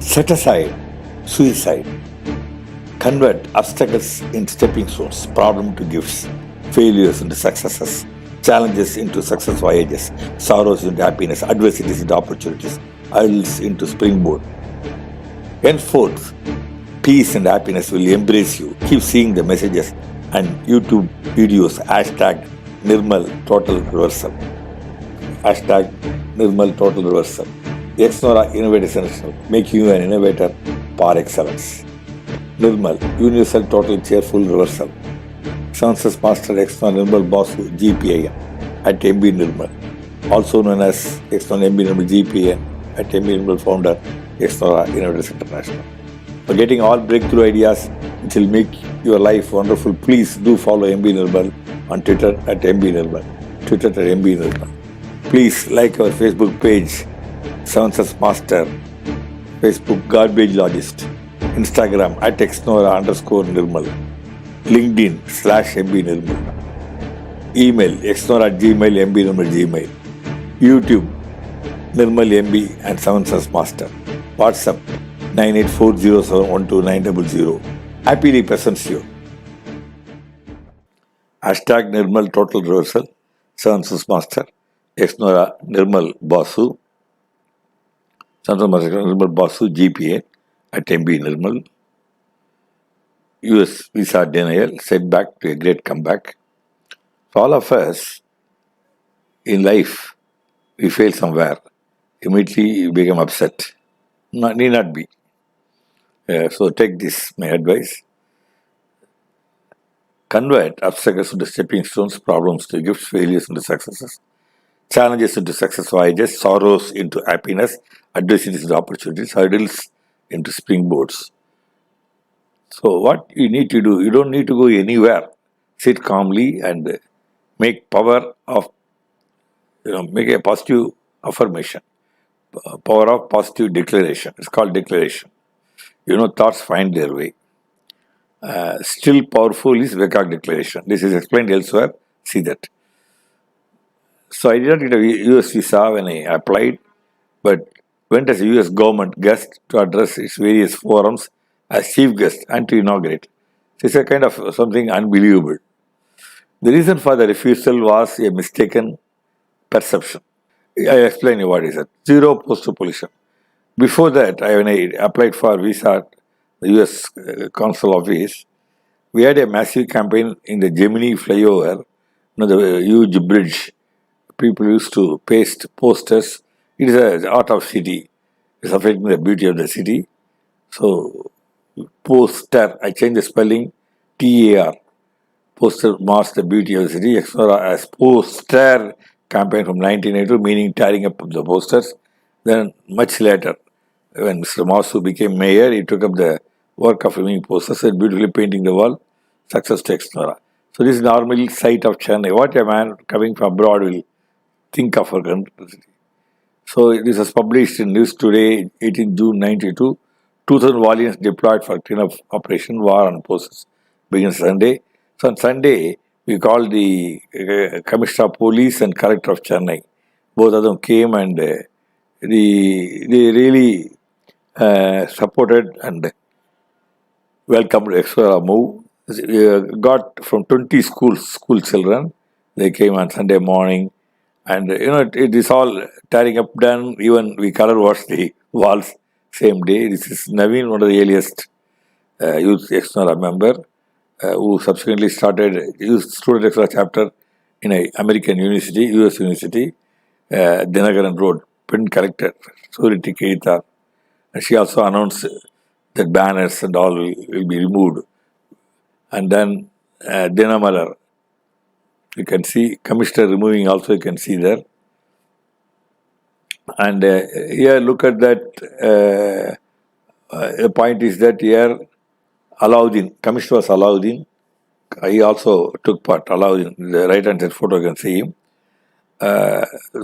Set aside suicide. Convert obstacles into stepping stones, problem to gifts, failures into successes, challenges into success voyages, sorrows into happiness, adversities into opportunities, hurdles into springboard. Henceforth, peace and happiness will embrace you. Keep seeing the messages and YouTube videos. Hashtag Nirmal Total Reversal. Hashtag Nirmal Total Reversal. Exnora Innovation International, making you an innovator par excellence. Nirmal, Universal Total Cheerful Reversal. Success Master Exnora Nirmal Basu GPIN at MB Nirmal. Also known as Exnora MB Nirmal GPN at MB Nirmal Founder Exnora Innovation International. For getting all breakthrough ideas which will make your life wonderful, please do follow MB Nirmal on Twitter at MB Nirmal. Twitter at MB Nirmal. Please like our Facebook page, Success Master, Facebook Garbage Logist, Instagram at Exnora_Nirmal, LinkedIn /MB Nirmal, email exnora@gmail, MB Nirmal Gmail, YouTube Nirmal MB and Success Master, WhatsApp 9840712900. Happily presents you. Hashtag Nirmal Total Reversal, Success Master, Exnora Nirmal Basu, Success Master Nirmal Basu GPA at MB Nirmal. US visa denial, setback to a great comeback. For all of us in life, we fail somewhere. Immediately you become upset. Need not be. So take this, my advice. Convert obstacles into stepping stones, problems to gifts, failures into successes, challenges into success voyages, sorrows into happiness, adversities into opportunities, hurdles into springboards. So what you need to do, you don't need to go anywhere. Sit calmly and make power of, make a positive affirmation. Power of positive declaration. It's called declaration. Thoughts find their way. Still powerful is Vekak declaration. This is explained elsewhere. See that. So I did not get a US visa when I applied, but went as a US government guest to address its various forums as chief guest and to inaugurate. It's a kind of something unbelievable. The reason for the refusal was a mistaken perception. I explain you what is it. Zero postal pollution. Before that, when I applied for visa at the US consul office, we had a massive campaign in the Gemini flyover, the huge bridge. People used to paste posters. It is an art of city. It's affecting the beauty of the city. So, poster, I changed the spelling, TAR. Poster marks the beauty of the city. Exnora as poster campaign from 1982, meaning tearing up the posters. Then, much later, when Mr. Masu became mayor, he took up the work of removing posters and beautifully painting the wall. Success to Exnora. So, this is normal sight of Chennai. What a man coming from abroad will think of our country. So, this was published in News Today, 18 June 92. 2,000 volumes deployed for cleanup operation, war on posters. Begins Sunday. So, on Sunday, we called the Commissioner of Police and Collector of Chennai. Both of them came and they really supported and welcomed Exnora move. Got from 20 school children. They came on Sunday morning. And it is all tearing up done. Even we color washed the walls same day. This is Naveen, one of the earliest youth Exnora member, who subsequently started youth student Exnora chapter in an American university, US University, Dinagaran Road, print collector, Suriti Keita. And she also announced that banners and all will be removed. And then Dinamalar. You can see Commissioner removing also, you can see there. And here look at that. The point is that here Alauddin, Commissioner was Alauddin. He also took part. Alauddin, the right hand side photo, you can see him.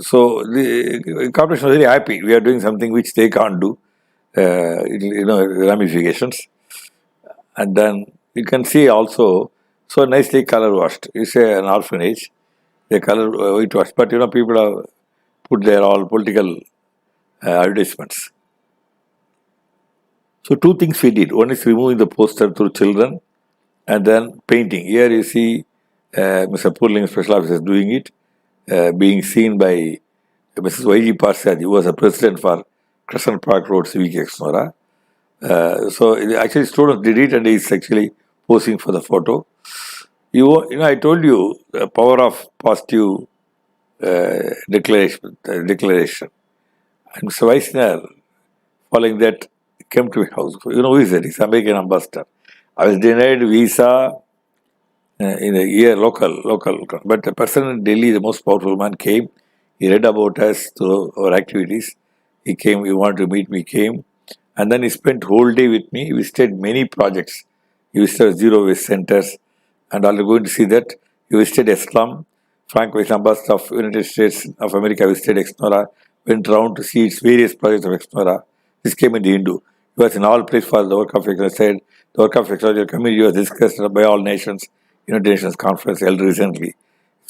So the corporation was very happy. We are doing something which they can't do. Ramifications. And then you can see also, so nicely color washed. It's an orphanage. They color whitewashed. But people have put their all political advertisements. So two things we did. One is removing the poster through children and then painting. Here you see Mr. Purling Special Officer doing it, being seen by Mrs. Y.G. Parsad, who was the president for Crescent Park Road Civic Explora. Actually students did it and he's actually posing for the photo. I told you the power of positive declaration. And Mr. Weissner, following that, came to my house. You know who is that? He's American ambassador. I was denied visa in a year, local. But the person in Delhi, the most powerful man, came. He read about us through our activities. He came, he wanted to meet me, came. And then he spent whole day with me. He visited many projects. He visited zero waste centers. And I'll going to see that. He visited Islam. Frank Vice Ambassador of United States of America visited Exnora, went around to see its various projects of Exnora. This came in the Hindu. He was in all places for the work of Exnora. Said the work of Exnora community was discussed by all nations. United Nations conference held recently.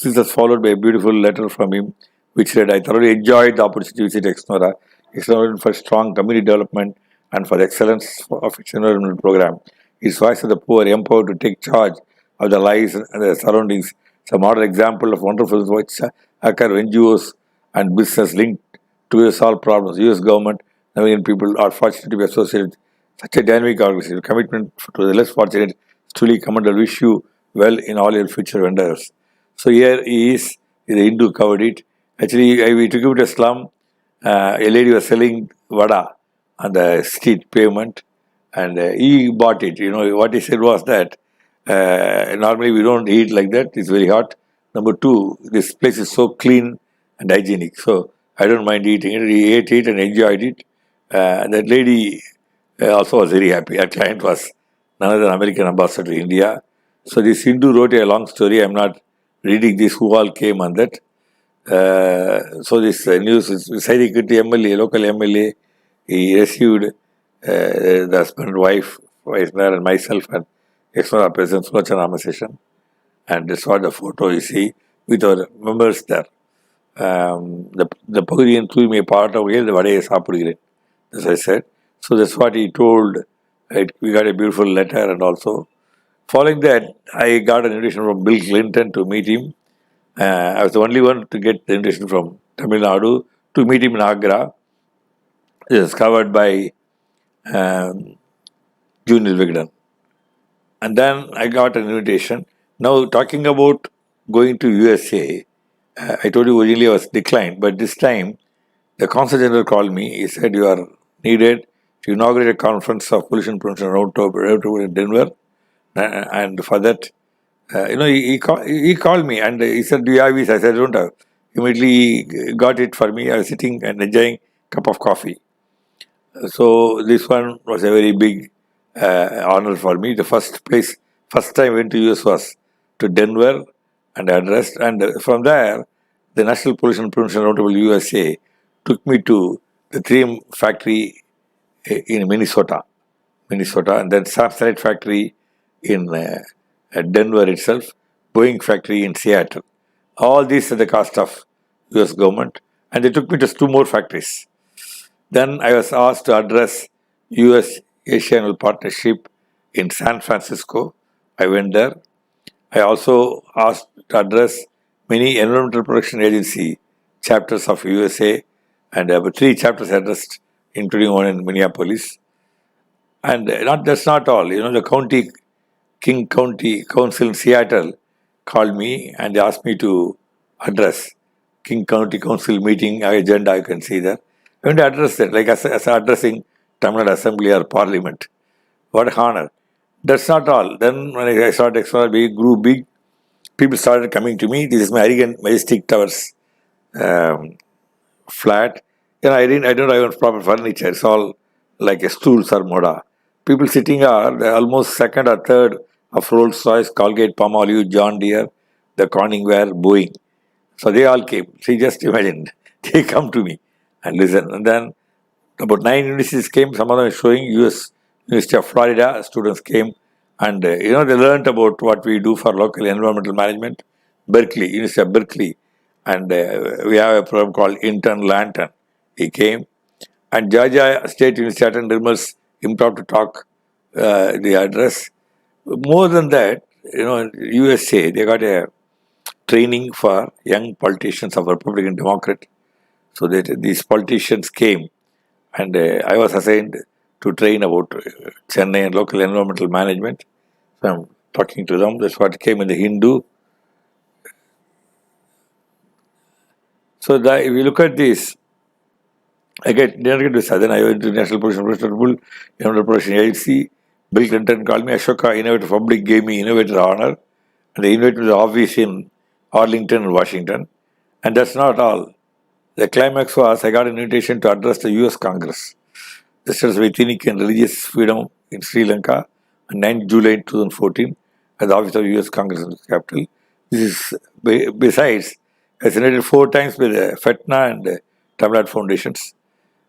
This was followed by a beautiful letter from him, which read, I thoroughly enjoyed the opportunity to visit Exnora. Exnora for strong community development and for the excellence of its environmental program. Its voice of the poor empowered to take charge of their lives and their surroundings. It's a model example of wonderful which occur NGOs and business linked to solve problems. US government and American people are fortunate to be associated with such a dynamic organization. Commitment to the less fortunate is truly commendable. Wish you well in all your future endeavors. So here he is, the Hindu covered it. Actually, we took him to a slum. A lady was selling vada on the street pavement and he bought it. What he said was that normally we don't eat like that, it's very hot. Number two, this place is so clean and hygienic, so I don't mind eating it. He ate it and enjoyed it. That lady also was very happy. Her client was none other than American ambassador to India. So this Hindu wrote a long story. I'm not reading this, who all came on that. So this news is Sairikiti MLA, local MLA. He received the husband, wife, and myself and extra presence Sulachanama session. And this was the photo you see with our members there. The Pagurian threw me a part of the Vadaya Sapurigire, as I said. So that's what he told. We got a beautiful letter and also. Following that, I got an invitation from Bill Clinton to meet him. I was the only one to get the invitation from Tamil Nadu to meet him in Agra. It was covered by Junior Vigdan. And then I got an invitation. Now talking about going to USA, I told you originally I was declined, but this time the Consul General called me. He said you are needed to inaugurate a conference of pollution prevention roundtable in Denver. And for that, he called me and he said, do you have visa? I said, I don't have. Immediately he got it for me. I was sitting and enjoying a cup of coffee. So this one was a very big honor for me. The first time I went to US was to Denver and addressed. And from there, the National Pollution Prevention Roundtable USA took me to the 3M factory in Minnesota, and then Samsonite factory in Denver itself, Boeing factory in Seattle. All these at the cost of US government. And they took me to 2 more factories. Then I was asked to address US-Asia Partnership in San Francisco. I went there. I also asked to address many environmental protection agency chapters of USA, and there were 3 chapters addressed, including one in Minneapolis. And that's not all. The King County Council in Seattle called me and they asked me to address King County Council meeting agenda. You can see there. I went to address that, like as addressing Tamil Nadu Assembly or Parliament. What an honor. That's not all. Then when I started exploring, it grew big. People started coming to me. This is my elegant, majestic towers flat. I don't have proper furniture. It's all like a stool moda. People sitting are almost second or third of Rolls Royce, Colgate, Palmolive, John Deere, the Corningware, Boeing. So they all came. See, just imagine. They come to me and listen. And then about 9 universities came. Some of them showing US University of Florida students came. And, they learned about what we do for local environmental management. University of Berkeley. And we have a program called Intern Lantern. He came. And Georgia State University attended Nirmal's impromptu talk, the address. More than that, in USA, they got a training for young politicians of Republican Democrat. So that these politicians came, and I was assigned to train about Chennai and local environmental management. So I'm talking to them. That's what came in the Hindu. So if you look at this, didn't get this. Then I went to National Pollution Control Bull, Environmental Pollution Agency. Bill Clinton called me Ashoka Innovator Public, gave me Innovator Honor. And they invited me to the office in Arlington, Washington. And that's not all. The climax was I got an invitation to address the US Congress. This was ethnic and religious freedom in Sri Lanka on 9th July 2014 at the office of US Congress in the capital. This is besides, I was invited 4 times by the FETNA and Tamil Nadu foundations.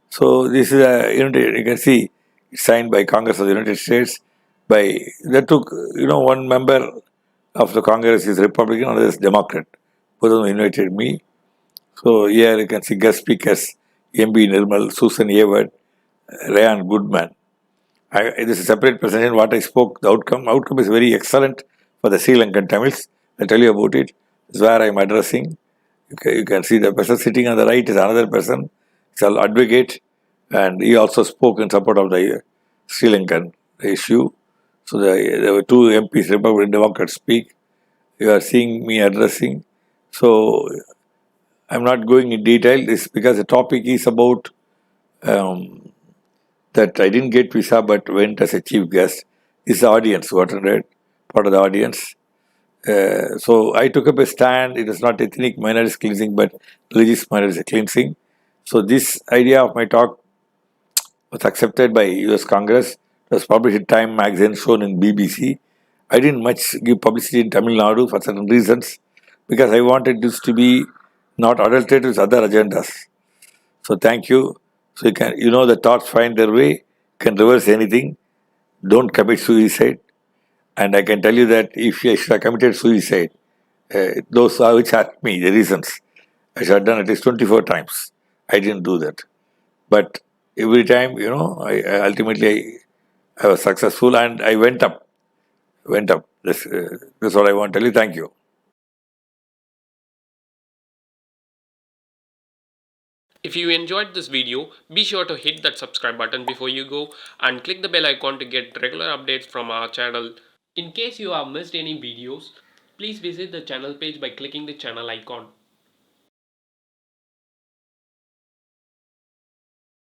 So this is a you can see it's signed by Congress of the United States. By that took one member of the Congress is Republican, another is Democrat. Both of them invited me. So here you can see guest speakers MB Nirmal, Susan Hayward, Rayan Goodman. This is a separate presentation. What I spoke, the outcome is very excellent for the Sri Lankan Tamils. I'll tell you about it. This is where I'm addressing. You can see the person sitting on the right is another person. It's an advocate, and he also spoke in support of the Sri Lankan issue. So there were two MPs, Republican Democrats, speak. You are seeing me addressing. So I'm not going in detail. This because the topic is about um, that I didn't get visa but went as a chief guest. This is the audience, what I read, part of the audience. So I took up a stand. It was not ethnic minorities cleansing, but religious minorities cleansing. So this idea of my talk was accepted by US Congress. It was published in Time magazine, shown in BBC. I didn't much give publicity in Tamil Nadu for certain reasons because I wanted this to be not adulterated with other agendas. So thank you. So the thoughts find their way, can reverse anything. Don't commit suicide. And I can tell you that if I should have committed suicide, those are which asked me the reasons. I should have done at least 24 times. I didn't do that. But every time, I ultimately I was successful and I went up. Went up. That's what I want to tell you. Thank you. If you enjoyed this video, be sure to hit that subscribe button before you go and click the bell icon to get regular updates from our channel. In case you have missed any videos, please visit the channel page by clicking the channel icon.